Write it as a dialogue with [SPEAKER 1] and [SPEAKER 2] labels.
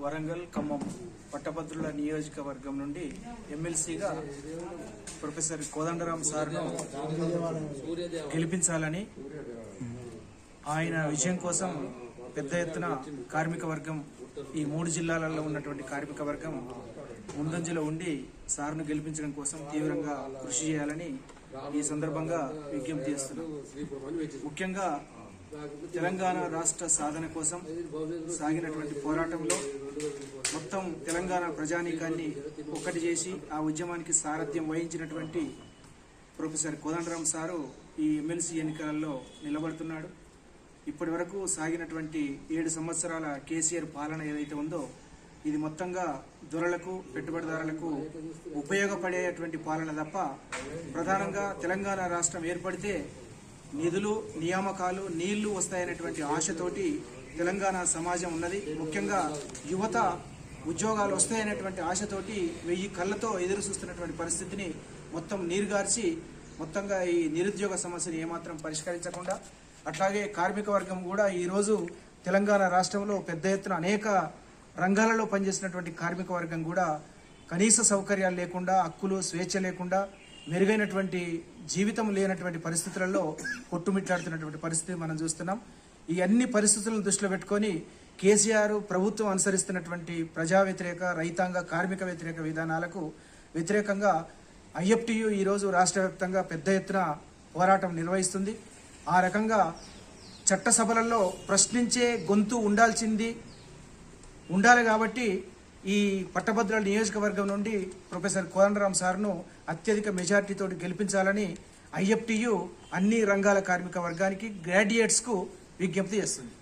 [SPEAKER 1] వరంగల్ ఖమ్మం పట్టభద్రుల నియోజకవర్గం నుండి ఎమ్మెల్సీగా ప్రొఫెసర్ కోదండరాం సార్ను గెలిపించాలని ఆయన విజయం కోసం పెద్ద ఎత్తున కార్మిక వర్గం ఈ 3 జిల్లాలలో ఉన్నటువంటి కార్మిక వర్గం ముందంజలో ఉండి సార్ను గెలిపించడం కోసం తీవ్రంగా కృషి చేయాలని ఈ సందర్భంగా విజ్ఞప్తి చేస్తున్నాం. ముఖ్యంగా తెలంగాణ రాష్ట్ర సాధన కోసం సాగినటువంటి పోరాటంలో మొత్తం తెలంగాణ ప్రజానీకాన్ని ఒక్కటి చేసి ఆ ఉద్యమానికి సారథ్యం వహించినటువంటి ప్రొఫెసర్ కోదండరాం సారు ఈ ఎమ్మెల్సీ ఎన్నికలలో నిలబడుతున్నాడు. ఇప్పటి వరకు సాగినటువంటి 7 సంవత్సరాల కేసీఆర్ పాలన ఏదైతే ఉందో ఇది మొత్తంగా దొరలకు పెట్టుబడిదారులకు ఉపయోగపడేటువంటి పాలన తప్ప ప్రధానంగా తెలంగాణ రాష్ట్రం ఏర్పడితే నిధులు నియామకాలు నీళ్లు వస్తాయనేటువంటి ఆశతోటి తెలంగాణ సమాజం ఉన్నది. ముఖ్యంగా యువత ఉద్యోగాలు వస్తాయనేటువంటి ఆశతోటి 1000 కళ్ళతో ఎదురు చూస్తున్నటువంటి పరిస్థితిని మొత్తం నీరుగార్చి మొత్తంగా ఈ నిరుద్యోగ సమస్యను ఏమాత్రం పరిష్కరించకుండా అట్లాగే కార్మిక వర్గం కూడా ఈరోజు తెలంగాణ రాష్ట్రంలో పెద్ద ఎత్తున అనేక రంగాలలో పనిచేసినటువంటి కార్మిక వర్గం కూడా కనీస సౌకర్యాలు లేకుండా హక్కులు స్వేచ్ఛ లేకుండా మెరుగైనటువంటి జీవితం లేనటువంటి పరిస్థితులలో కొట్టుమిట్లాడుతున్నటువంటి పరిస్థితి మనం చూస్తున్నాం. ఈ అన్ని పరిస్థితులను దృష్టిలో పెట్టుకొని కేసీఆర్ ప్రభుత్వం అనుసరిస్తున్నటువంటి ప్రజా వ్యతిరేక రైతాంగ కార్మిక వ్యతిరేక విధానాలకు వ్యతిరేకంగా ఐఎఫ్టియు ఈరోజు రాష్ట్ర వ్యాప్తంగా పెద్ద ఎత్తున పోరాటం నిర్వహిస్తుంది. ఆ రకంగా చట్టసభలలో ప్రశ్నించే గొంతు ఉండాలి కాబట్టి ఈ పట్టభద్రుల నియోజకవర్గం నుండి ప్రొఫెసర్ కోదండరాం సార్ను అత్యధిక మెజార్టీతో గెలిపించాలని ఐఎఫ్టియు అన్ని రంగాల కార్మిక వర్గానికి గ్రాడ్యుయేట్స్కు విజ్ఞప్తి చేస్తుంది.